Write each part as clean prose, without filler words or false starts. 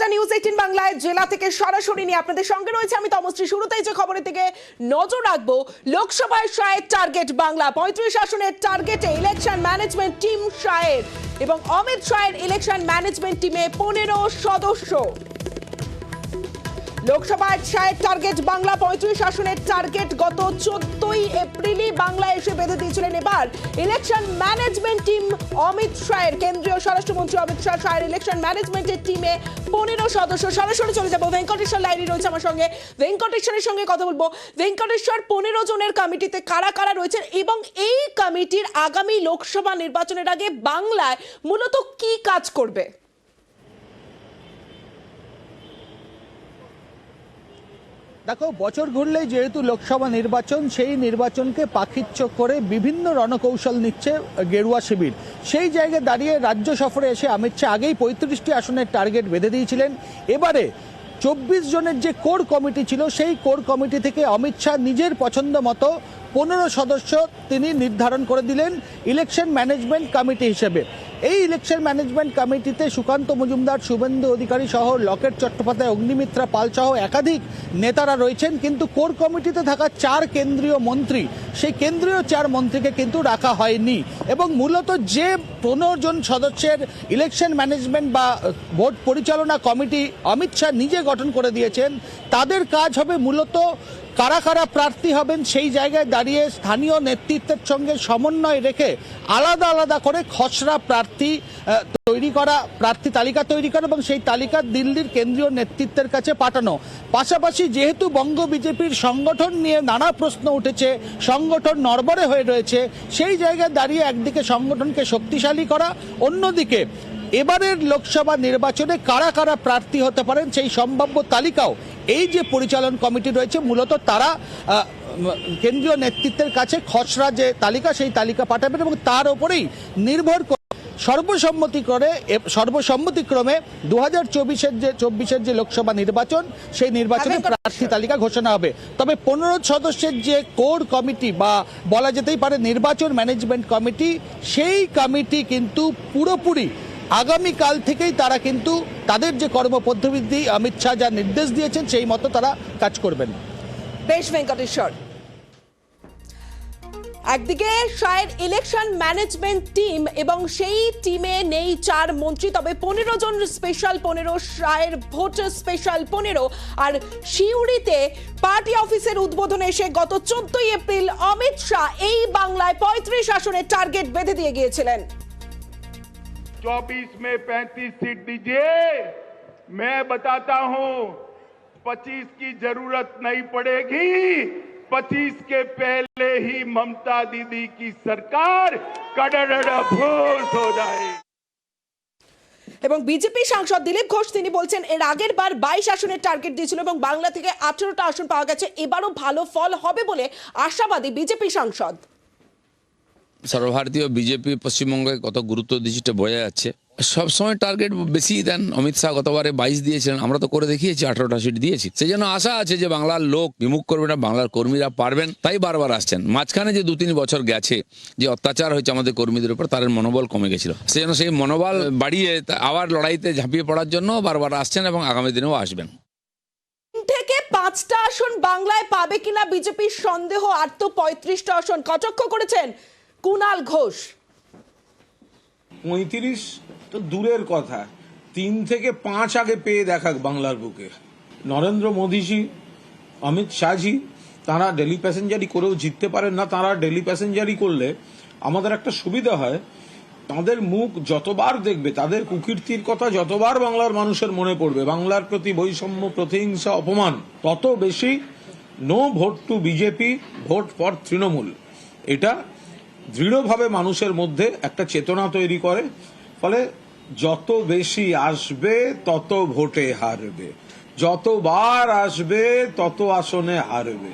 খবরটা নিউজ 18 বাংলায় জেলা থেকে সরাসরি নিয়ে আপনাদের সঙ্গে রয়েছে আমি তমশ্রী। শুরুতেই যে খবরের দিকে নজর রাখবো, লোকসভায় শাহের টার্গেট বাংলা 35 আসনের টার্গেটে ইলেকশন ম্যানেজমেন্ট টিম শাহের এবং অমিত শাহের ইলেকশন ম্যানেজমেন্ট টিমে 15 সদস্য। লোকসভায় শাহের টার্গেট বাংলা 35 আসনের টার্গেট গত 14ই এপ্রিলই বাংলায় এসে বেঁধে দিয়েছিলেন। এবার ইলেকশন ম্যানেজমেন্ট টিম অমিত শাহের, কেন্দ্রীয় স্বরাষ্ট্রমন্ত্রী অমিত শাহের ইলেকশন ম্যানেজমেন্টের টিমে 15 সদস্য। সরাসরি চলে যাবো, ভেঙ্কটেশ্বর লাইনে রয়েছে আমার সঙ্গে, ভেঙ্কটেশ্বরের সঙ্গে কথা বলবো। ভেঙ্কটেশ্বর, 15 জনের কমিটিতে কারা কারা রয়েছেন এবং এই কমিটির আগামী লোকসভা নির্বাচনের আগে বাংলায় মূলত কি কাজ করবে? দেখো, বছর ঘুরলেই যেহেতু লোকসভা নির্বাচন, সেই নির্বাচনকে পাখিচ্ছ করে বিভিন্ন রণকৌশল নিচ্ছে গেরুয়া শিবির। সেই জায়গায় দাঁড়িয়ে রাজ্য সফরে এসে অমিত শাহ আগেই 35টি আসনের টার্গেট বেঁধে দিয়েছিলেন। এবারে 24 জনের যে কোর কমিটি ছিল, সেই কোর কমিটি থেকে অমিত শাহ নিজের পছন্দ মতো 15 সদস্য তিনি নির্ধারণ করে দিলেন ইলেকশন ম্যানেজমেন্ট কমিটি হিসেবে। এই ইলেকশন ম্যানেজমেন্ট কমিটিতে সুকান্ত মজুমদার, শুভেন্দু অধিকারী সহ লকেট চট্টোপাধ্যায়, অগ্নিমিত্রা পাল সহ একাধিক নেতারা রয়েছেন। কিন্তু কোর কমিটিতে থাকা 4 কেন্দ্রীয় মন্ত্রী, সেই কেন্দ্রীয় 4 মন্ত্রীকে কিন্তু রাখা হয়নি এবং মূলত যে 15 জন সদস্যের ইলেকশন ম্যানেজমেন্ট বা ভোট পরিচালনা কমিটি অমিত শাহ নিজে গঠন করে দিয়েছেন, তাদের কাজ হবে মূলত কারা কারা প্রার্থী হবেন সেই জায়গায় দাঁড়িয়ে স্থানীয় নেতৃত্বের সঙ্গে সমন্বয় রেখে আলাদা আলাদা করে খসড়া প্রার্থী তৈরি করা, প্রার্থী তালিকা তৈরি করা এবং সেই তালিকা দিল্লির কেন্দ্রীয় নেতৃত্বের কাছে পাঠানো। পাশাপাশি যেহেতু বঙ্গ বিজেপির সংগঠন নিয়ে নানা প্রশ্ন উঠেছে, সংগঠন নড়বড়ে হয়ে রয়েছে, সেই জায়গায় দাঁড়িয়ে একদিকে সংগঠনকে শক্তিশালী করা, অন্যদিকে এবারের লোকসভা নির্বাচনে কারা কারা প্রার্থী হতে পারেন সেই সম্ভাব্য তালিকাও এই যে পরিচালন কমিটি রয়েছে মূলত তারা কেন্দ্রীয় নেতৃত্বের কাছে খসড়া যে তালিকা, সেই তালিকা পাঠাবেন এবং তার উপরেই নির্ভর করে সর্বসম্মতিক্রমে 2024-এর যে লোকসভা নির্বাচন, সেই নির্বাচনে প্রার্থী তালিকা ঘোষণা হবে। তবে 15 সদস্যের যে কোর কমিটি বা বলা যেতেই পারে নির্বাচন ম্যানেজমেন্ট কমিটি, সেই কমিটি কিন্তু পুরোপুরি আগামীকাল থেকেই তারা কিন্তু তাদের যে কর্মপদ্ধতি অমিত শাহ যা নির্দেশ দিয়েছেন সেই মতো তারা কাজ করবেন। বেশ ভেঙ্কটেশ্বর, একদিকে শাহের ইলেকশন ম্যানেজমেন্ট টিম এবং সেই টিমে নেই 4 মন্ত্রী, তবে 15 জন স্পেশাল 15, শাহের ভোট স্পেশাল 15। আর সিউড়িতে পার্টি অফিসের উদ্বোধনে এসে গত 14ই এপ্রিল অমিত শাহ এই বাংলায় 35 আসনের টার্গেট বেঁধে দিয়ে গিয়েছিলেন। 24 में 35 सीट दीजिए, मैं बताता हूं 25 की जरूरत नहीं पड़ेगी। 25 के पहले ही ममता दीदी की सरकार कड़ड़भूस हो जाए। এবং বিজেপি সাংসদ দিলীপ ঘোষ তিনি বলছেন এর আগের বার 22 আসনের টার্গেট দিয়েছিল এবং বাংলা থেকে 18টা আসন পাওয়া গেছে, এবারও ভালো ফল হবে বলে আশাবাদী বিজেপি সাংসদ। সর্বভারতীয় বিজেপি পশ্চিমবঙ্গে কত গুরুত্ব দিচ্ছে বোঝা যাচ্ছে। সবসময় টার্গেট বেশি দেন। অমিত শাহ গতবারে 22 দিয়েছিলেন, আমরা তো করে দেখিয়েছি 18টা সিট দিয়েছি। সেই জন্য আশা আছে যে বাংলার লোক বিমুখ করবে না, বাংলার কর্মীরা পারবেন, তাই বারবার আসছেন। মাঝখানে যে 2-3 বছর গেছে যে অত্যাচার হয়েছে আমাদের কর্মীদের উপর, তাদের মনোবল কমে গেছিল, সেই জন্য সেই মনোবল বাড়িয়ে আবার লড়াইতে ঝাঁপিয়ে পড়ার জন্য বারবার আসছেন এবং আগামী দিনেও আসবেন। থেকে 5টা আসন বাংলায় পাবে কিনা বিজেপির সন্দেহ, আর তো 35টা আসন কটাক্ষ করেছেন কুণাল ঘোষ। 35 তো দূরের কথা, 3 থেকে 5 আগে পেয়ে দেখাক বাংলার বুকে। নরেন্দ্র মোদীজি, অমিত শাহজি তারা ডেলি প্যাসেঞ্জারি করেও জিততে পারেন না। তারা ডেলি প্যাসেঞ্জারি করলে আমাদের একটা সুবিধা হয়, তাদের মুখ যতবার দেখবে, তাদের কুকীর্তির কথা যতবার বাংলার মানুষের মনে পড়বে, বাংলার প্রতি বৈষম্য, প্রতিহিংসা, অপমান, তত বেশি no vote to BJP, vote for Trinamool, এটা দৃঢ়ভাবে মানুষের মধ্যে একটা চেতনা তৈরি করে। ফলে যত বেশি আসবে তত ভোটে হারবে, যতবার আসবে তত আসনে হারবে।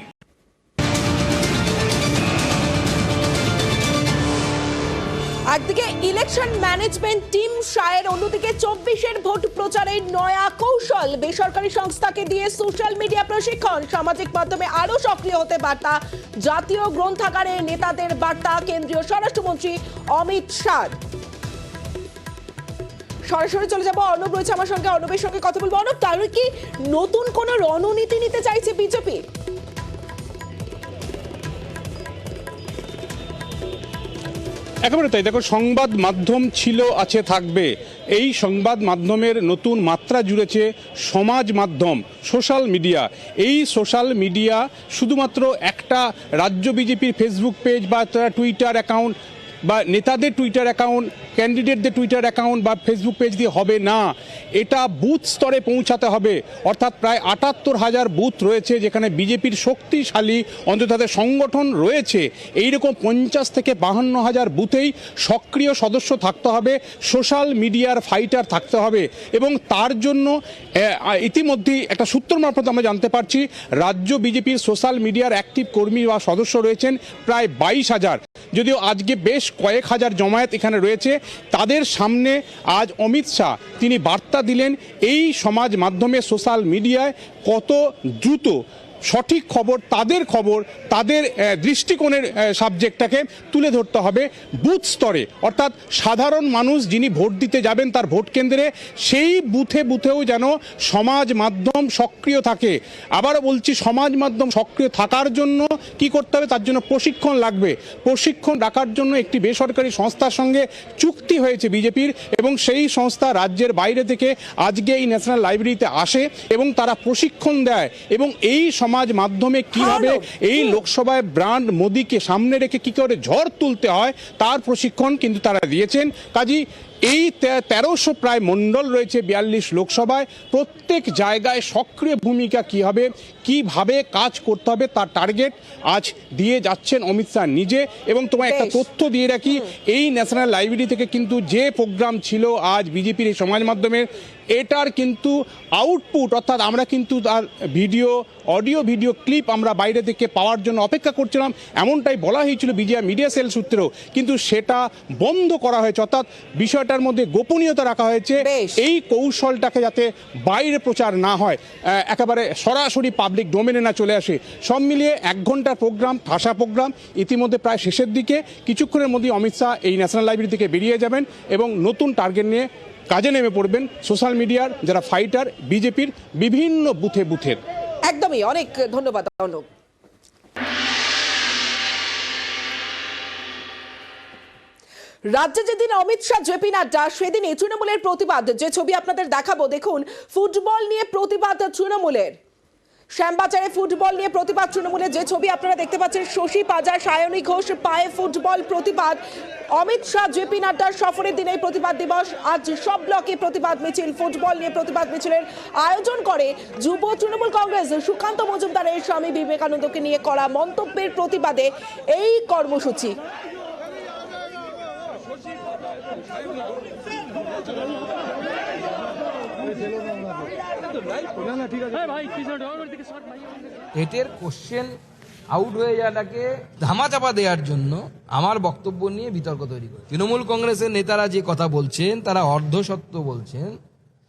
একদিকে ইলেকশন ম্যানেজমেন্ট টিম শাহের, অন্যদিকে 24-এর ভোট প্রচারের নয়া কৌশল, বেসরকারি সংস্থাকে দিয়ে সোশ্যাল মিডিয়া প্রশিক্ষণ, সামাজিক মাধ্যমে আরো সক্রিয় হতে বার্তা, জাতীয় গ্রন্থাগারে নেতাদের বার্তা কেন্দ্রীয় স্বরাষ্ট্রমন্ত্রী অমিত শাহ। সরাসরি চলে যাবো, অর্ণব রয়েছে আমার সঙ্গে, অর্ণবের সঙ্গে কথা বলবো। অর্ণব, তাহলে কি নতুন কোন রণনীতি নিতে চাইছে বিজেপি? একেবারে তাই। দেখো, সংবাদ মাধ্যম ছিল, আছে, থাকবে। এই সংবাদ মাধ্যমের নতুন মাত্রা জুড়েছে সমাজ মাধ্যম, সোশ্যাল মিডিয়া। এই সোশ্যাল মিডিয়া শুধুমাত্র একটা রাজ্য বিজেপির ফেসবুক পেজ বা টুইটার অ্যাকাউন্ট বা নেতাদের টুইটার অ্যাকাউন্ট, ক্যান্ডিডেটদের টুইটার অ্যাকাউন্ট বা ফেসবুক পেজ দিয়ে হবে না। এটা বুথ স্তরে পৌঁছাতে হবে। অর্থাৎ প্রায় ৭৮,০০০ বুথ রয়েছে যেখানে বিজেপির শক্তিশালী অন্তত তাদের সংগঠন রয়েছে। এইরকম ৫০ থেকে ৫২,০০০ বুথেই সক্রিয় সদস্য থাকতে হবে, সোশ্যাল মিডিয়ার ফাইটার থাকতে হবে। এবং তার জন্য ইতিমধ্যেই একটা সূত্র মারফত আমরা জানতে পারছি রাজ্য বিজেপির সোশ্যাল মিডিয়ার অ্যাক্টিভ কর্মী বা সদস্য রয়েছেন প্রায় ২২,০০০। যদিও আজকে বেশ কয়েক হাজার জমায়েত এখানে রয়েছে। তাদের সামনে আজ অমিত শাহ তিনি বার্তা দিলেন এই সমাজ মাধ্যমে, সোশ্যাল মিডিয়ায় কত দ্রুত সঠিক খবর, তাদের দৃষ্টিকোণের সাবজেক্টটাকে তুলে ধরতে হবে বুথ স্তরে। অর্থাৎ সাধারণ মানুষ যিনি ভোট দিতে যাবেন তার ভোট কেন্দ্রে, সেই বুথেও যেন সমাজ মাধ্যম সক্রিয় থাকে। আবারও বলছি, সমাজ মাধ্যম সক্রিয় থাকার জন্য কি করতে হবে, তার জন্য প্রশিক্ষণ লাগবে। প্রশিক্ষণ রাখার জন্য একটি বেসরকারি সংস্থার সঙ্গে চুক্তি হয়েছে বিজেপির, এবং সেই সংস্থা রাজ্যের বাইরে থেকে আজকে এই ন্যাশনাল লাইব্রেরিতে আসে এবং তারা প্রশিক্ষণ দেয়। এবং এই সমাজ মাধ্যমে কিভাবে এই লোকসভায় ব্র্যান্ড মোদিকে সামনে রেখে কি করে ঝড় তুলতে হয় তার প্রশিক্ষণ কিন্তু তারা দিয়েছেন। কাজেই এই ১৩০০ প্রায় মণ্ডল রয়েছে ৪২ লোকসভায়, প্রত্যেক জায়গায় সক্রিয় ভূমিকা কী হবে, কিভাবে কাজ করতে হবে তার টার্গেট আজ দিয়ে যাচ্ছেন অমিত শাহ নিজে। এবং তোমায় একটা তথ্য দিয়ে রাখি, এই ন্যাশনাল লাইব্রেরি থেকে কিন্তু যে প্রোগ্রাম ছিল আজ বিজেপির এই সমাজ মাধ্যমের, এটার কিন্তু আউটপুট, অর্থাৎ আমরা কিন্তু তার অডিও ভিডিও ক্লিপ আমরা বাইরে থেকে পাওয়ার জন্য অপেক্ষা করছিলাম, এমনটাই বলা হয়েছিল বিজেপি মিডিয়া সেল সূত্রেও, কিন্তু সেটা বন্ধ করা হয়েছে। অর্থাৎ বিষয়টার মধ্যে গোপনীয়তা রাখা হয়েছে, এই কৌশলটাকে যাতে বাইরে প্রচার না হয়, একেবারে সরাসরি পাবলিক ডোমেনে না চলে আসে। সব মিলিয়ে ১ ঘন্টার প্রোগ্রাম, ঠাসা প্রোগ্রাম, ইতিমধ্যে প্রায় শেষের দিকে। কিছুক্ষণের মধ্যে অমিত শাহ এই ন্যাশনাল লাইব্রেরি থেকে বেরিয়ে যাবেন এবং নতুন টার্গেট নিয়ে কাজে নেমে পড়বেন সোশ্যাল মিডিয়ার যারা ফাইটার বিজেপির বিভিন্ন বুথের। একদমই, অনেক ধন্যবাদ অর্ণব। রাজ্যে যেদিন অমিত শাহ, জেপি নাড্ডা, সেদিনই তৃণমূলের প্রতিবাদ। যে ছবি আপনাদের দেখাবো, দেখুন, ফুটবল নিয়ে প্রতিবাদ তৃণমূলের। শ্যামবাজারে ফুটবল নিয়ে প্রতিবাদ তৃণমূলের। যে ছবি আপনারা দেখতে পাচ্ছেন, শশী পাজা, সায়নী ঘোষ পায়ে ফুটবল প্রতিবাদ। অমিত শাহ, জেপি নাড্ডার সফরের দিনে প্রতিবাদ দিবস। আজ সব ব্লকে প্রতিবাদ মিছিল, ফুটবল নিয়ে প্রতিবাদ মিছিলের আয়োজন করে যুব তৃণমূল কংগ্রেস। সুকান্ত মজুমদারের স্বামী বিবেকানন্দকে নিয়ে করা মন্তব্যের প্রতিবাদে এই কর্মসূচি। টেটের কোশ্চেন আউট হয়ে যাওয়াটাকে ধামাচাপা দেওয়ার জন্য আমার বক্তব্য নিয়ে বিতর্ক তৈরি করে তৃণমূল কংগ্রেসের নেতারা যে কথা বলছেন তারা অর্ধসত্য বলছেন,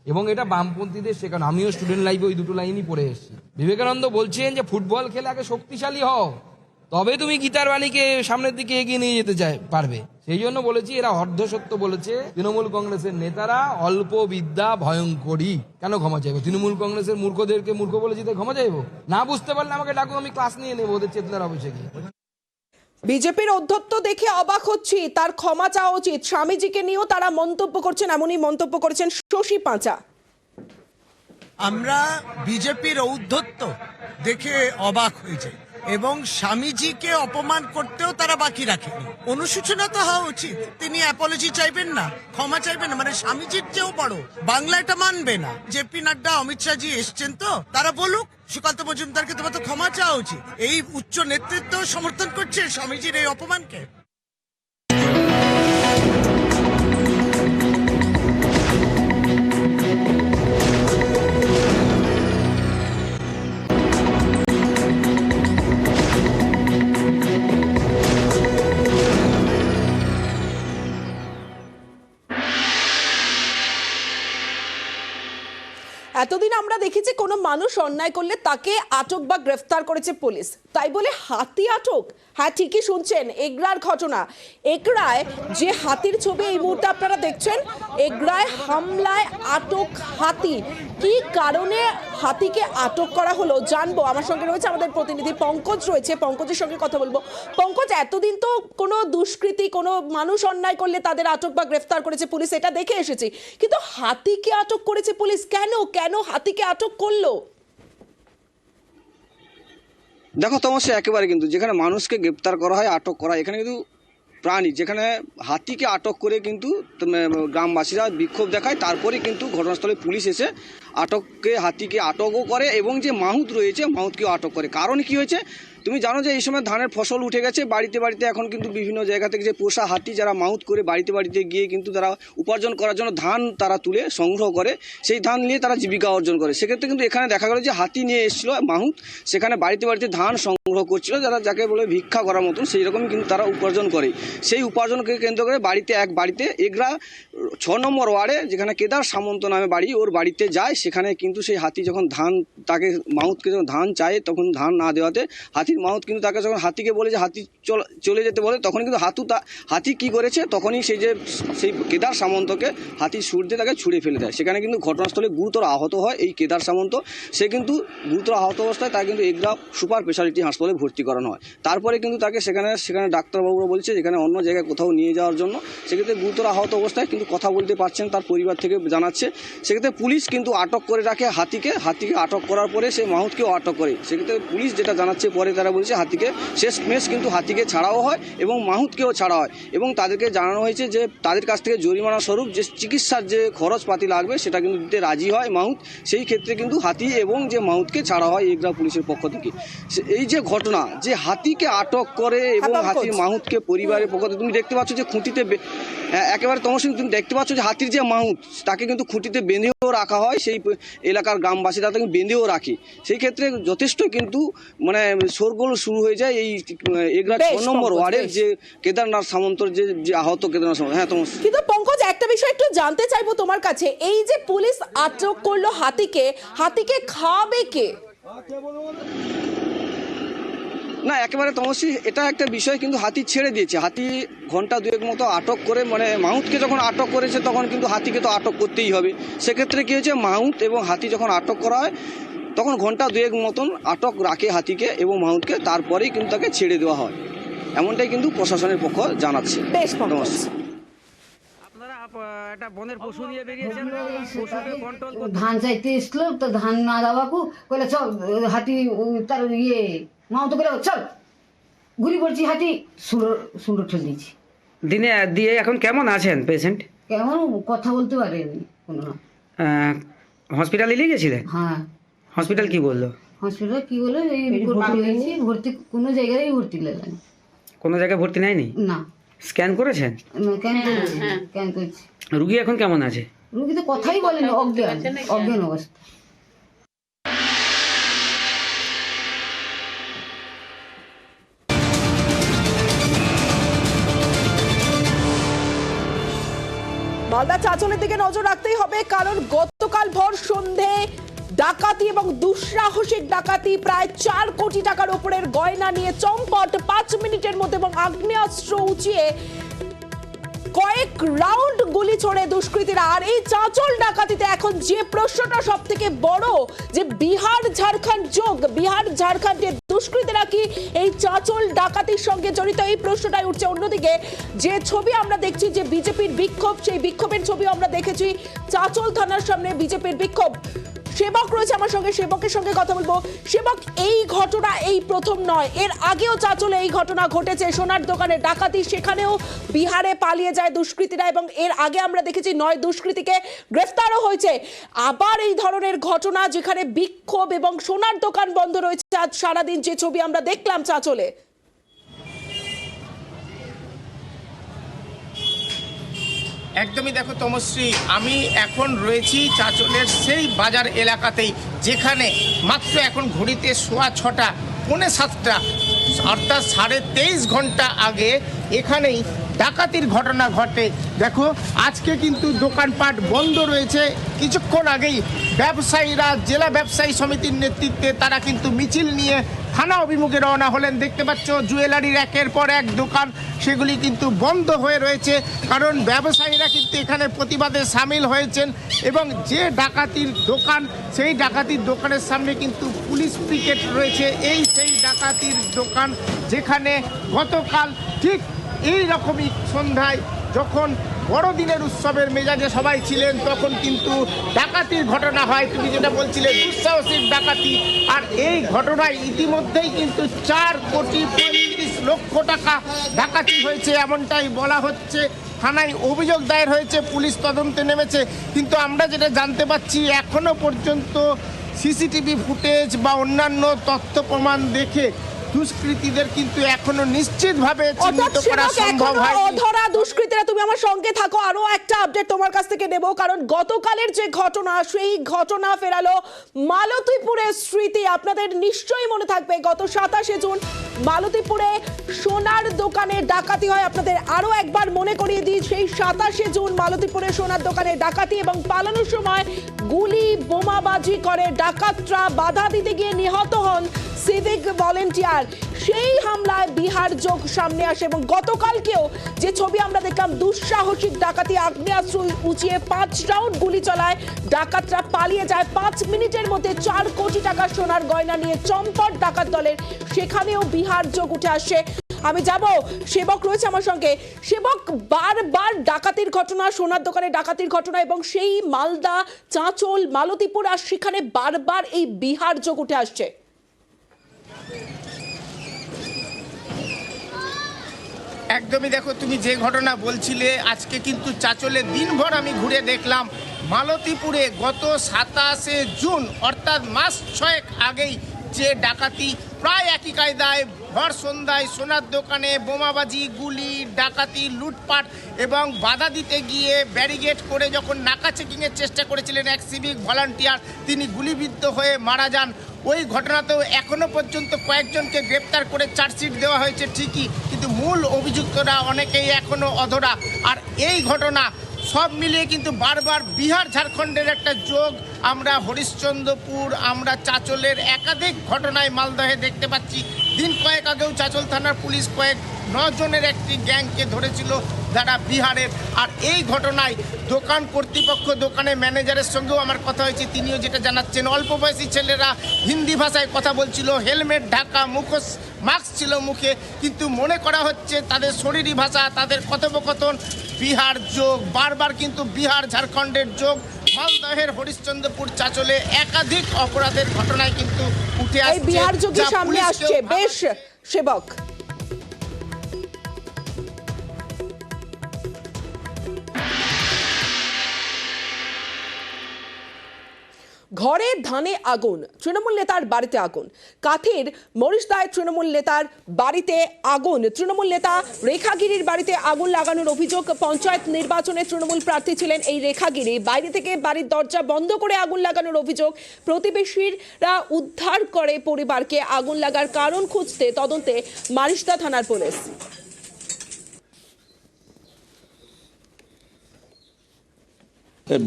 এবং এটা বামপন্থীদের শেখানো। আমিও স্টুডেন্ট লাইফে ওই দুটো লাইনই পড়ে এসেছি। বিবেকানন্দ বলছেন যে ফুটবল খেলে আগে শক্তিশালী হও, তবে তুমি গীতার বাণীকে সামনের দিকে এগিয়ে নিয়ে যেতে পারবে। সেই জন্য বলেছি এরা অর্ধসত্য বলেছে। তৃণমূল কংগ্রেসের নেতারা অল্প বিদ্যা ভয়ঙ্করী। কেন ক্ষমা চাইবো? তৃণমূল কংগ্রেসের মূর্খদেরকে মূর্খ বলেছি তাই ক্ষমা চাইবো? না বুঝতে পারলে আমাকে ডাকুন, আমি ক্লাস নিয়ে নেবো ওদের চেতনার অফিসে গিয়ে। বিজেপির অধ্যত্ব দেখে অবাক হচ্ছি, তার ক্ষমা চাওয়া উচিত। স্বামীজিকে নিয়েও তারা মন্তব্য করছেন, এমনই মন্তব্য করেছেন শশী পাঁচা। আমরা বিজেপির ঔদ্ধত্য দেখে অবাক হয়ে যাই, এবং স্বামীজিকে অপমান করতেও তারা বাকি রাখেনি। অনুশোচনা তো হওয়া উচিত। তিনি অ্যাপোলজি চাইবেন না, ক্ষমা চাইবেন না, মানে স্বামীজির চেয়েও বড়। বাংলা এটা মানবে না। জেপি নাড্ডা, অমিত শাহজি এসছেন, তো তারা বলুক। সুকান্ত মজুমদারকে তোমার তো ক্ষমা চাওয়া উচিত। এই উচ্চ নেতৃত্ব সমর্থন করছে স্বামীজির এই অপমানকে। এতদিন আমরা দেখেছি কোনো মানুষ অন্যায় করলে তাকে আটক বা গ্রেফতার করেছে পুলিশ, তাই বলে হাতি আটক? হ্যাঁ, ঠিকই শুনছেন, এগরার ঘটনা। এগরায় যে হাতির ছবি এই মুহূর্তে আপনারা দেখছেন, এগরায় হামলায় আটক হাতি। কি কারণে হাতিকে আটক করা হলো জানবো। আমার সঙ্গে রয়েছে আমাদের প্রতিনিধি পঙ্কজ রয়েছে, পঙ্কজের সঙ্গে কথা বলবো। পঙ্কজ, এতদিন তো কোনো দুষ্কৃতী, কোনো মানুষ অন্যায় করলে তাদের আটক বা গ্রেফতার করেছে পুলিশ, এটা দেখে এসেছি, কিন্তু হাতিকে আটক করেছে পুলিশ কেন? কেন হাতিকে আটক করলো? দেখো তমস্যা একেবারে কিন্তু যেখানে মানুষকে গ্রেপ্তার করা হয়, আটক করা হয়, এখানে কিন্তু প্রাণী, যেখানে হাতিকে আটক করে কিন্তু গ্রামবাসীরা বিক্ষোভ দেখায়, তারপরে কিন্তু ঘটনাস্থলে পুলিশ এসে হাতিকে আটকও করে এবং যে মাহুত রয়েছে মাহুতকেও আটক করে। কারণ কি হয়েছে তুমি জানো যে এই সময় ধানের ফসল উঠে গেছে, বাড়িতে বাড়িতে এখন কিন্তু বিভিন্ন জায়গা থেকে যে পোষা হাতি যারা মাহুত করে বাড়িতে বাড়িতে গিয়ে কিন্তু তারা উপার্জন করার জন্য ধান তারা তুলে সংগ্রহ করে, সেই ধান নিয়ে তারা জীবিকা অর্জন করে। সেক্ষেত্রে কিন্তু এখানে দেখা গেল যে হাতি নিয়ে এসেছিল মাহুত, সেখানে বাড়িতে বাড়িতে ধান সংগ্রহ করছিল, যাকে বলে ভিক্ষা করার মতন, সেই রকমই কিন্তু তারা উপার্জন করে। সেই উপার্জনকে কেন্দ্র করে বাড়িতে এগরা 6 নম্বর ওয়ার্ডে, যেখানে কেদার সামন্ত নামে বাড়ি, ওর বাড়িতে যায়। সেখানে কিন্তু সেই হাতি যখন তাকে মাহুতকে যখন ধান চায়, তখন ধান না দেওয়াতে মাহুত কিন্তু তাকে যখন হাতিকে বলে যে হাতি চলে যেতে বলে, তখন কিন্তু হাতি কি করেছে, তখনই সেই কেদার সামন্তকে হাতি সুর দিয়ে তাকে ছুঁড়ে ফেলে দেয়। সেখানে কিন্তু ঘটনাস্থলে গুরুতর আহত হয় এই কেদার সামন্ত। সে কিন্তু গুরুতর আহত অবস্থায় তাকে কিন্তু এগরা সুপার স্পেশালিটি হাসপাতালে ভর্তি করানো হয়। তারপরে কিন্তু তাকে সেখানে ডাক্তারবাবুরা বলছে যেখানে অন্য জায়গায় কোথাও নিয়ে যাওয়ার জন্য। সেক্ষেত্রে গুরুতর আহত অবস্থায় কিন্তু কথা বলতে পারছেন, তার পরিবার থেকে জানাচ্ছে। সেক্ষেত্রে পুলিশ কিন্তু আটক করে রাখে হাতিকে আটক করার পরে সে মাহুতকেও আটক করে। সেক্ষেত্রে পুলিশ যেটা জানাচ্ছে, পরে তারা বলছে হাতিকে শেষমেশ কিন্তু হাতিকে ছাড়াও হয় এবং মাহুতকেও ছাড়া হয়, এবং তাদেরকে জানানো হয়েছে যে তাদের কাছ থেকে জরিমানা স্বরূপ যে চিকিৎসার যে খরচপাতি লাগবে সেটা কিন্তু দিতে রাজি হয় মাহুত। সেই ক্ষেত্রে কিন্তু হাতি এবং যে মাহুতকে ছাড়া হয় এগরা পুলিশের পক্ষ থেকে। এই যে ঘটনা, যে হাতিকে আটক করে এবং হাতির মাহুতকে পরিবারের পক্ষ থেকে, তুমি দেখতে পাচ্ছ যে খুঁটিতে একেবারে তমসিং, তুমি দেখতে পাচ্ছ যে হাতির যে মাহুত তাকে কিন্তু খুঁটিতে বেঁধেও রাখা হয়, সেই এলাকার গ্রামবাসীরা তাকে বেঁধেও রাখে। সেই ক্ষেত্রে যথেষ্ট কিন্তু মানে শোরগোল শুরু হয়ে যায় এই এগরা 6 নম্বর ওয়ার্ডের যে কেদারনাথ সামন্তর যে আহত কেদারনাথ সামন্ত। হ্যাঁ তোমার কিন্তু পঙ্কজ, একটা বিষয় একটু জানতে চাইবো তোমার কাছে, এই যে পুলিশ আটক করলো হাতিকে খাবে কে? না একেবারে তমস্বী, এটা একটা বিষয়, কিন্তু হাতি ছেড়ে দিয়েছে। হাতি ঘন্টা 2 মতো আটক করে, মানে মাহুতকে যখন আটক করেছে তখন কিন্তু হাতিকে তো আটক করতেই হবে। সেক্ষেত্রে কী হয়েছে, মাহুত এবং হাতি যখন আটক করা হয় তখন ঘন্টা 2 মতন আটক রাখে হাতিকে এবং মাহুতকে, তারপরেই কিন্তু তাকে ছেড়ে দেওয়া হয়। এমনটাই কিন্তু প্রশাসনের পক্ষ জানাচ্ছে। বেশ পঙ্কজ। একটা বনের পশু নিয়ে বেরিয়েছেন, পশুকে কন্ট্রোল করতে। ধান চাইতে এসলো তো ধান না দেওয়াকু কইলে চল হাতি তার মাও তো করে চল ঘুরি পড়ছি, হাতি সুন্দর ঠেল দিয়েছি দিনে দিয়ে এখন কেমন আছেন পেশেন্ট? কেমন কথা বলতে পারেনি কোনো না। হসপিটালে নিয়ে গেছিলেন? হ্যাঁ। হসপিটাল কি বললো? হসপিটাল কি বলে এই ভর্তি কোনো জায়গায় ভর্তি লেলেন। কোনো জায়গায় ভর্তি নেয়নি? না। স্ক্যান করেছেন? স্ক্যান করেছি। রুগী এখন কেমন আছে? রুগী তো কথাই বলেনি, অজ্ঞান অবস্থা। মালদা চাঁচলের দিকে নজর রাখতেই হবে, কারণ গতকাল ভর সন্ধে ডাকাতি এবং দুঃসাহসিক ডাকাতি, প্রায় 4 কোটি টাকার উপরের গয়না নিয়ে চম্পট 5 মিনিটের মধ্যে এবং আগ্নেয়াস্ত্র উঁচিয়ে কয়েক রাউন্ড গুলি ছোড়ে দুষ্কৃতীরা। আর এই চাঁচল ডাকাতিতে এখন যে প্রশ্নটা সব থেকে বড়, যে বিহার ঝাড়খণ্ডের দুষ্কৃতীরা কি এই চাঁচল ডাকাতির সঙ্গে জড়িত, এই প্রশ্নটাই উঠছে। অন্যদিকে যে ছবি আমরা দেখছি, যে বিজেপির বিক্ষোভ, সেই বিক্ষোভের ছবি আমরা দেখেছি চাঁচল থানার সামনে বিজেপির বিক্ষোভ। সেবক রয়েছে আমার সঙ্গে, সেবকের সঙ্গে কথা বলবো। সেবক, এই ঘটনা এই প্রথম নয়, এর আগেও চাঁচলে এই ঘটনা ঘটেছে, সোনার দোকানে ডাকাতি, সেখানেও বিহারে পালিয়ে যায় দুষ্কৃতীরা এবং এর আগে আমরা দেখেছি 9 দুষ্কৃতীকে গ্রেফতারও হয়েছে। আবার এই ধরনের ঘটনা, যেখানে বিক্ষোভ এবং সোনার দোকান বন্ধ রয়েছে আজ সারাদিন, যে ছবি আমরা দেখলাম চাঁচলে। একদমই দেখো তমশ্রী, আমি এখন রয়েছি চাঁচলের সেই বাজার এলাকাতেই, যেখানে মাত্র এখন ঘড়িতে 6:15, 6:45, অর্থাৎ 23.5 ঘন্টা আগে এখানেই ডাকাতির ঘটনা ঘটে। দেখো আজকে কিন্তু দোকানপাট বন্ধ রয়েছে। কিছুক্ষণ আগেই ব্যবসায়ীরা জেলা ব্যবসায়ী সমিতির নেতৃত্বে তারা কিন্তু মিছিল নিয়ে থানা অভিমুখে রওনা হলেন। দেখতে পাচ্ছ জুয়েলারির একের পর এক দোকান সেগুলি কিন্তু বন্ধ হয়ে রয়েছে, কারণ ব্যবসায়ীরা কিন্তু এখানে প্রতিবাদে সামিল হয়েছেন এবং যে ডাকাতির দোকান সেই ডাকাতির দোকানের সামনে কিন্তু পুলিশ পিকেট রয়েছে। এই সেই ডাকাতির দোকান যেখানে গতকাল ঠিক এই রকমই সন্ধ্যায় যখন বড়দিনের উৎসবের মেজাজে সবাই ছিলেন তখন কিন্তু ডাকাতির ঘটনা হয়। তুমি যেটা বলছিলে দুঃসাহসিক ডাকাতি, আর এই ঘটনায় ইতিমধ্যেই কিন্তু 4,35,00,000 টাকা ডাকাতি হয়েছে এমনটাই বলা হচ্ছে। থানায় অভিযোগ দায়ের হয়েছে, পুলিশ তদন্তে নেমেছে, কিন্তু আমরা যেটা জানতে পাচ্ছি এখনো পর্যন্ত সিসিটিভি ফুটেজ বা অন্যান্য তথ্য প্রমাণ দেখে দুষ্কৃতীদের কিন্তু এখনো নিশ্চিতভাবে চিহ্নিত করা সম্ভব হয়নি। অধরা দুষ্কৃতীরা, তুমি আমার সঙ্গে থাকো, আরো একটা আপডেট তোমার কাছ থেকে নেব, কারণ গতকালের যে ঘটনা সেই ঘটনা ফেরালো মালতীপুরের স্মৃতি। আপনাদের নিশ্চয়ই মনে থাকবে গত 27শে জুন মালতীপুরে সোনার দোকানে ডাকাতি হয়। আপনাদের আরো একবার মনে করিয়ে দিই, সেই 27শে জুন মালতীপুরে সোনার দোকানে ডাকাতি এবং পালানোর সময় গুলি বোমাবাজি করে ডাকাতরা। বাধা দিতে গিয়ে নিহত হন সিভিক ভলেন্টিয়ার। সেই হামলায় বিহার যোগ সামনে আসে এবং গতকালকেও যে ছবি আমরা দেখলাম, দুঃসাহসিক ডাকাতি, আগ্নেয়াস্ত্র উঁচিয়ে 5 রাউন্ড গুলি চালায় ডাকাতরা, পালিয়ে যায়। 5 মিনিটের মধ্যে 4 কোটি টাকা সোনার গয়না নিয়ে চম্পট ডাকাত দলের, সেখানেও বিহার যোগ উঠে আসে। আমি যাব, সেবক রয়েছে আমার সঙ্গে। সেবক, বারবার ডাকাতির ঘটনা, সোনার দোকানে ডাকাতির ঘটনা এবং সেই মালদা, চাঁচল, মালতীপুর, আর সেখানে বারবার এই বিহার যোগ উঠে আসছে। একদমই, দেখো তুমি যে ঘটনা বলছিলে, আজকে কিন্তু চাঁচলে দিনভর আমি ঘুরে দেখলাম। মালতীপুরে গত 27শে জুন অর্থাৎ মাস 6 আগেই যে ডাকাতি, প্রায় একই কায়দায় ভর সন্ধ্যায় সোনার দোকানে বোমাবাজি, গুলি, ডাকাতি, লুটপাট এবং বাধা দিতে গিয়ে ব্যারিকেড করে যখন নাকা চেকিংয়ের চেষ্টা করেছিলেন এক সিভিক ভলান্টিয়ার, তিনি গুলিবিদ্ধ হয়ে মারা যান। ওই ঘটনাতেও এখনো পর্যন্ত কয়েকজনকে গ্রেপ্তার করে চার্জশিট দেওয়া হয়েছে ঠিকই, কিন্তু মূল অভিযুক্তরা অনেকেই এখনো অধরা। আর এই ঘটনা সব মিলিয়ে কিন্তু বারবার বিহার ঝাড়খণ্ডের একটা যোগ আমরা হরিশ্চন্দ্রপুর, আমরা চাঁচলের একাধিক ঘটনায় মালদহে দেখতে পাচ্ছি। দিন কয়েক আগেও চাঁচল থানার পুলিশ 9 জনের একটি গ্যাংকে ধরেছিল যারা বিহারের। আর এই ঘটনায় দোকান কর্তৃপক্ষ, দোকানের ম্যানেজারের সঙ্গেও আমার কথা হয়েছে, তিনিও যেটা জানাচ্ছেন, অল্প বয়সী ছেলেরা হিন্দি ভাষায় কথা বলছিল, হেলমেট ঢাকা, মুখোশ, মাস্ক ছিল মুখে, কিন্তু মনে করা হচ্ছে তাদের শরীরী ভাষা, তাদের কথোপকথন বিহার যোগ। বারবার কিন্তু বিহার ঝাড়খণ্ডের যোগ মালদহের হরিশ্চন্দ্রপুর, চাঁচলে একাধিক অপরাধের ঘটনায় কিন্তু উঠে আসছে। বিহার যোগী সামনে আসছে। বেশ সেবক, ঘরে ধানে আগুন, তৃণমূল নেতার বাড়িতে আগুন। কাথির মরিশদায় তৃণমূল নেতার বাড়িতে আগুন। তৃণমূল নেতা রেখাগিরির বাড়িতে আগুন লাগানোর অভিযোগ। পঞ্চায়েত নির্বাচনে তৃণমূল প্রার্থী ছিলেন এই রেখাগিরি। বাইরে থেকে বাড়ির দরজা বন্ধ করে আগুন লাগানোর অভিযোগ। প্রতিবেশীরা উদ্ধার করে পরিবারকে। আগুন লাগার কারণ খুঁজতে তদন্তে মারিশদা থানার পুলিশ।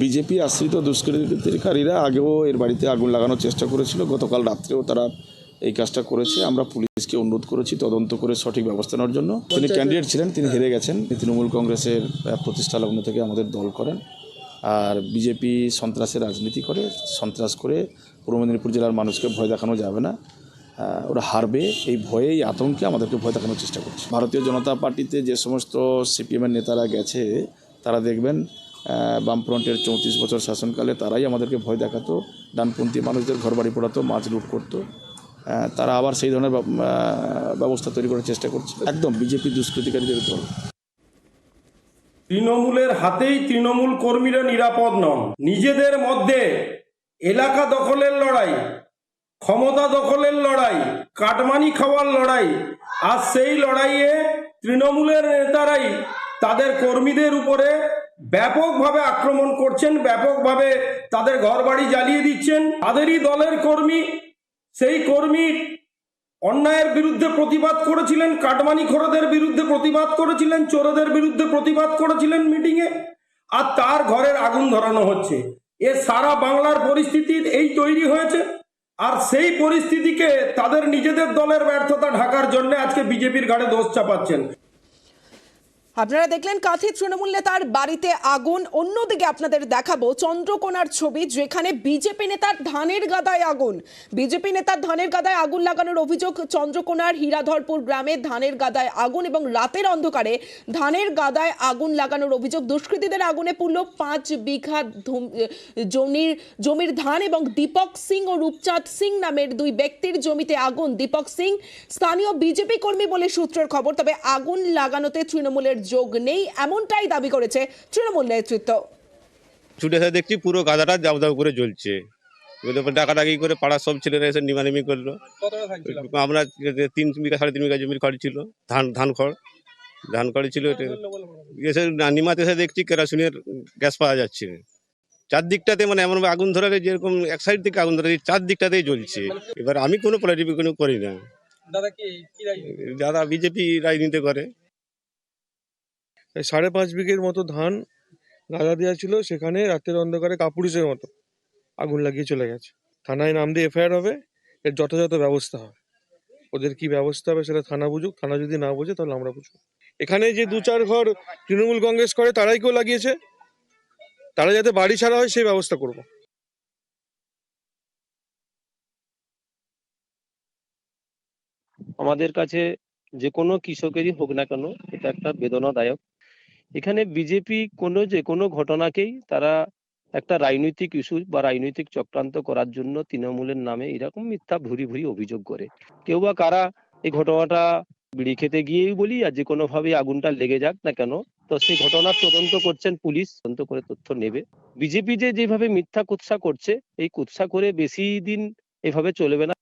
বিজেপি আশ্রিত দুষ্কৃতিকারীরা আগেও এর বাড়িতে আগুন লাগানোর চেষ্টা করেছিল। গতকাল রাত্রেও তারা এই কাজটা করেছে। আমরা পুলিশকে অনুরোধ করেছি তদন্ত করে সঠিক ব্যবস্থা নেওয়ার জন্য। তিনি ক্যান্ডিডেট ছিলেন, তিনি হেরে গেছেন। তৃণমূল কংগ্রেসের প্রতিষ্ঠা লগ্ন থেকে আমাদের দল করেন, আর বিজেপি সন্ত্রাসের রাজনীতি করে। সন্ত্রাস করে পূর্ব মেদিনীপুর জেলার মানুষকে ভয় দেখানো যাবে না। ওরা হারবে, এই ভয়ে, এই আতঙ্কে আমাদেরকে ভয় দেখানোর চেষ্টা করছে। ভারতীয় জনতা পার্টিতে যে সমস্ত সিপিএমের নেতারা গেছে, তারা দেখবেন বামফ্রন্টের 34 বছর শাসনকালে তারাই আমাদেরকে ভয় দেখাতো, ডানপন্থী মানুষদের ঘরবাড়ি পোড়াতো, মাছ লুট করতো। তারা আবার সেই ধরনের ব্যবস্থা তৈরি করার চেষ্টা করছে। একদম বিজেপি দুষ্কৃতিকারীদের দল। তৃণমূলের হাতেই তৃণমূল কর্মীরা নিরাপদ নন। নিজেদের মধ্যে এলাকা দখলের লড়াই, ক্ষমতা দখলের লড়াই, কাটমানি খাওয়ার লড়াই, আর সেই লড়াইয়ে তৃণমূলের নেতারাই তাদের কর্মীদের উপরে ব্যাপকভাবে আক্রমণ করছেন, ব্যাপকভাবে তাদের ঘরবাড়ি জ্বালিয়ে দিচ্ছেন। তাদেরই দলের কর্মী, সেই কর্মীর অন্যায়ের বিরুদ্ধে প্রতিবাদ করেছিলেন, কাটমানিখোরদের বিরুদ্ধে প্রতিবাদ করেছিলেন, চোরদের বিরুদ্ধে প্রতিবাদ করেছিলেন মিটিংয়ে, আর তার ঘরের আগুন ধরানো হচ্ছে। এ সারা বাংলার পরিস্থিতি এই তৈরি হয়েছে, আর সেই পরিস্থিতিকে তাদের নিজেদের দলের ব্যর্থতা ঢাকার জন্য আজকে বিজেপির ঘাড়ে দোষ চাপাচ্ছেন। আপনারা দেখলেন কাঁথি তৃণমূল নেতার বাড়িতে আগুন। অন্যদিকে আপনাদের দেখাবো চন্দ্রকোনার ছবি, যেখানে বিজেপি নেতার ধানের গাদায় আগুন। বিজেপি নেতার ধানের গাদায় আগুন লাগানোর অভিযোগ। চন্দ্রকোনার হীরাধরপুর গ্রামে ধানের গাদায় আগুন এবং রাতের অন্ধকারে ধানের গাদায় আগুন লাগানোর অভিযোগ। দুষ্কৃতীদের আগুনে পুড়ল 5 বিঘা জমির ধান এবং দীপক সিং ও রূপচাঁদ সিং নামের 2 ব্যক্তির জমিতে আগুন। দীপক সিং স্থানীয় বিজেপি কর্মী বলে সূত্রের খবর, তবে আগুন লাগানোতে তৃণমূলের যোগ নেই এমনটাই দাবি করেছে তৃণমূল নেতৃত্ব। ছুটে এসে দেখছি পুরো গাদাটা দাউ দাউ করে জ্বলছে। ডাকাডাকি করে পাড়ার সব ছেলেরা এসে নিমানিমি করলো। আমরা 3 বিঘা 3.5 বিঘা জমির খড় ছিল, ধান খড় ছিল। এসে নিমাতে এসে দেখছি কেরোসিনের গ্যাস পাওয়া যাচ্ছে। চারদিকটাতে মানে এমন আগুন ধরালে যেরকম এক সাইড থেকে আগুন ধরে চারদিকটাতেই জ্বলছে। এবার আমি কোনো পলিটিক্যাল কোনো করি না, দাদা বিজেপি রাজনীতি করে। 5.5 বিঘের মতো ধান গাদা দেওয়া ছিল, সেখানে রাতের অন্ধকারে কাপুরুষের মতো আগুন লাগিয়ে চলে গেছে। থানায় নাম দিয়ে এফআইআর হবে, এর যথাযথ ব্যবস্থা হবে। ওদের কি ব্যবস্থা হবে সেটা থানা বুঝুক, থানা যদি না বুঝে তাহলে আমরা বুঝবো। এখানে যে 2-4 ঘর তৃণমূল কংগ্রেস করে তারাই কেউ লাগিয়েছে, তারা যাতে বাড়ি ছাড়া হয় সেই ব্যবস্থা করব। আমাদের কাছে যে কোনো কৃষকেরই হোক না কেন এটা একটা বেদনাদায়ক। এখানে বিজেপি যে কোনো ঘটনাকেই তারা একটা রাজনৈতিক ইস্যু বা রাজনৈতিক চক্রান্ত করার জন্য তৃণমূলের নামে এরকম মিথ্যা ভুরি অভিযোগ করে। কেউ বা কারা এই ঘটনাটা বিড়ি খেতে গিয়েই বলি আর যে কোনো ভাবে আগুনটা লেগে যাক না কেন, তো সেই ঘটনার তদন্ত করছেন পুলিশ, তদন্ত করে তথ্য নেবে। বিজেপি যেভাবে মিথ্যা কুৎসা করছে, এই কুৎসা করে বেশি দিন এভাবে চলবে না।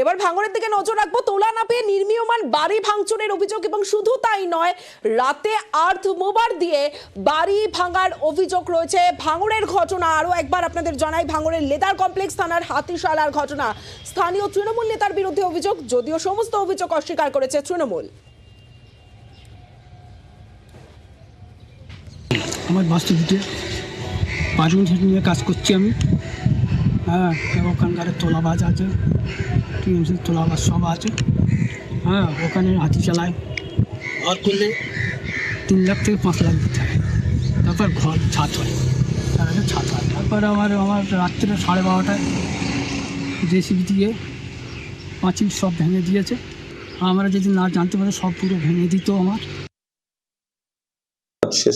এবার ভাঙড়ের দিকে নজর রাখবো। তোলা না পেয়ে নির্মীয়মান বাড়ি ভাঙচুরের অভিযোগ, এবং শুধু তাই নয়, রাতে আর্থ মোবার দিয়ে বাড়ি ভাঙার অভিযোগ রয়েছে। ভাঙড়ের ঘটনা আরো একবার আপনাদের জানাই, ভাঙড়ের লেদার কমপ্লেক্স থানার হাতিশালার ঘটনা। স্থানীয় তৃণমূল নেতার বিরুদ্ধে অভিযোগ, যদিও সমস্ত অভিযোগ অস্বীকার করেছে তৃণমূল। আমার বাস্তুতে 5 মিনিট নিয়ে কাজ করছি আমি। হ্যাঁ, ওখানকার তোলাবাজ আছে, টিএমসির তোলাবাজ সব আছে। হ্যাঁ, ওখানে হাতি চালায়, ঘর করলে 3 লাখ থেকে 5 লাখ দিতে হয়, তারপর ঘর ছাদ হয়, তার আগে ছাদ হয়। তারপরে আমার রাত্রে 12:30টায় জেসিবি দিয়ে পাঁচিল সব ভেঙে দিয়েছে। আমরা যদি না জানতে পারি সব পুরো ভেঙে দিত আমার। সে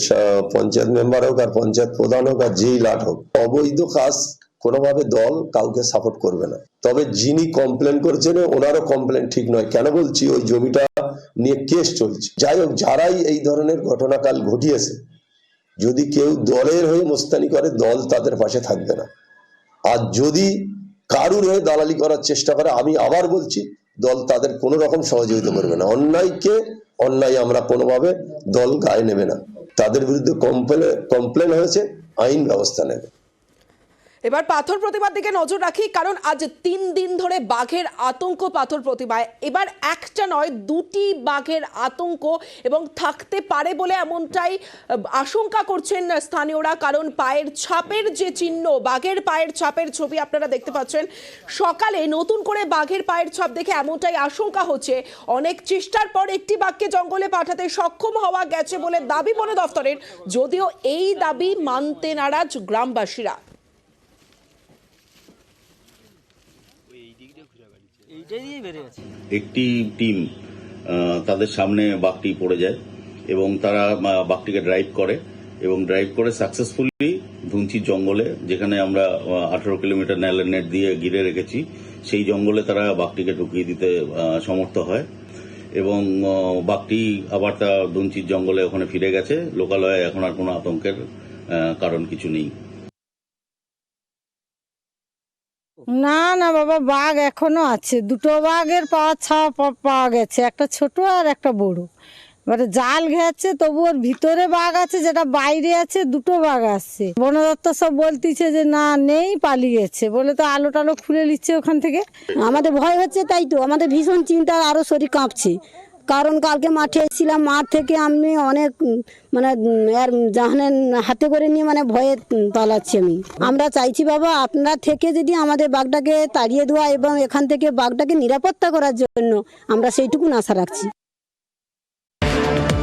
পঞ্চায়েত মেম্বার হোক আর পঞ্চায়েত প্রধান হোক আর যেই লাট হোক, অবৈধ কাজ কোনোভাবে দল কাউকে সাপোর্ট করবে না। তবে যিনি কমপ্লেন করছেন ওনারও কমপ্লেন ঠিক নয়। কেন বলছি, ওই জমিটা নিয়ে কেস চলছে। যাই হোক, যারাই এই ধরনের ঘটনাকাল ঘটিয়েছে, যদি কেউ দলের হয়ে মোস্তানি করে, দল তাদের পাশে থাকবে না। আর যদি কারুর হয়ে দালালি করার চেষ্টা করে, আমি আবার বলছি, দল তাদের কোনো রকম সহযোগিতা করবে না। অন্যায় আমরা কোনোভাবে দল গায়ে নেবে না। তাদের বিরুদ্ধে কমপ্লেন হয়েছে, আইন ব্যবস্থা নেবে। এবার পাথর প্রতিমার দিকে নজর রাখি, কারণ আজ 3 দিন ধরে বাঘের আতঙ্ক পাথর প্রতিমায়। এবার একটা নয়, 2টি বাঘের আতঙ্ক এবং থাকতে পারে বলে এমনটাই আশঙ্কা করছেন স্থানীয়রা। কারণ পায়ের ছাপের যে চিহ্ন, বাঘের পায়ের ছাপের ছবি আপনারা দেখতে পাচ্ছেন। সকালে নতুন করে বাঘের পায়ের ছাপ দেখে এমনটাই আশঙ্কা হচ্ছে। অনেক চেষ্টার পর একটি বাঘকে জঙ্গলে পাঠাতে সক্ষম হওয়া গেছে বলে দাবি বন দফতরের, যদিও এই দাবি মানতে নারাজ গ্রামবাসীরা। একটি টিম তাদের সামনে বাঘটি পড়ে যায় এবং তারা বাঘটিকে ড্রাইভ করে সাকসেসফুলি ধুনচি জঙ্গলে, যেখানে আমরা 18 কিলোমিটার নেট দিয়ে ঘিরে রেখেছি, সেই জঙ্গলে তারা বাঘটিকে ঢুকিয়ে দিতে সমর্থ হয় এবং বাঘটি আবার তার ধুনচির জঙ্গলে ওখানে ফিরে গেছে। লোকালয়ে এখন আর কোনো আতঙ্কের কারণ কিছু নেই। না না বাবা, বাঘ এখনো আছে। 2টো বাঘের পাওয়া গেছে, একটা ছোট আর একটা বড়। এবারে জাল ঘেরাচ্ছে তবু ওর ভিতরে বাঘ আছে, যেটা বাইরে আছে দুটো বাঘ আসছে। বন দপ্তর সব বলতিছে যে না নেই, পালিয়েছে বলে তো আলো টালো খুলে নিচ্ছে ওখান থেকে। আমাদের ভয় হচ্ছে, তাই তো আমাদের ভীষণ চিন্তা, আরো শরীর কাঁপছে। কারণ কালকে মাঠে এসেছিলাম, মাঠ থেকে আমি অনেক মানে আর জাহানের হাতে করে নিয়ে মানে ভয়ে পালাচ্ছি আমি। আমরা চাইছি বাবা আপনারা থেকে যদি আমাদের বাঘটাকে তাড়িয়ে দেওয়া এবং এখান থেকে বাঘটাকে নিরাপত্তা করার জন্য আমরা সেইটুকু আশা রাখছি।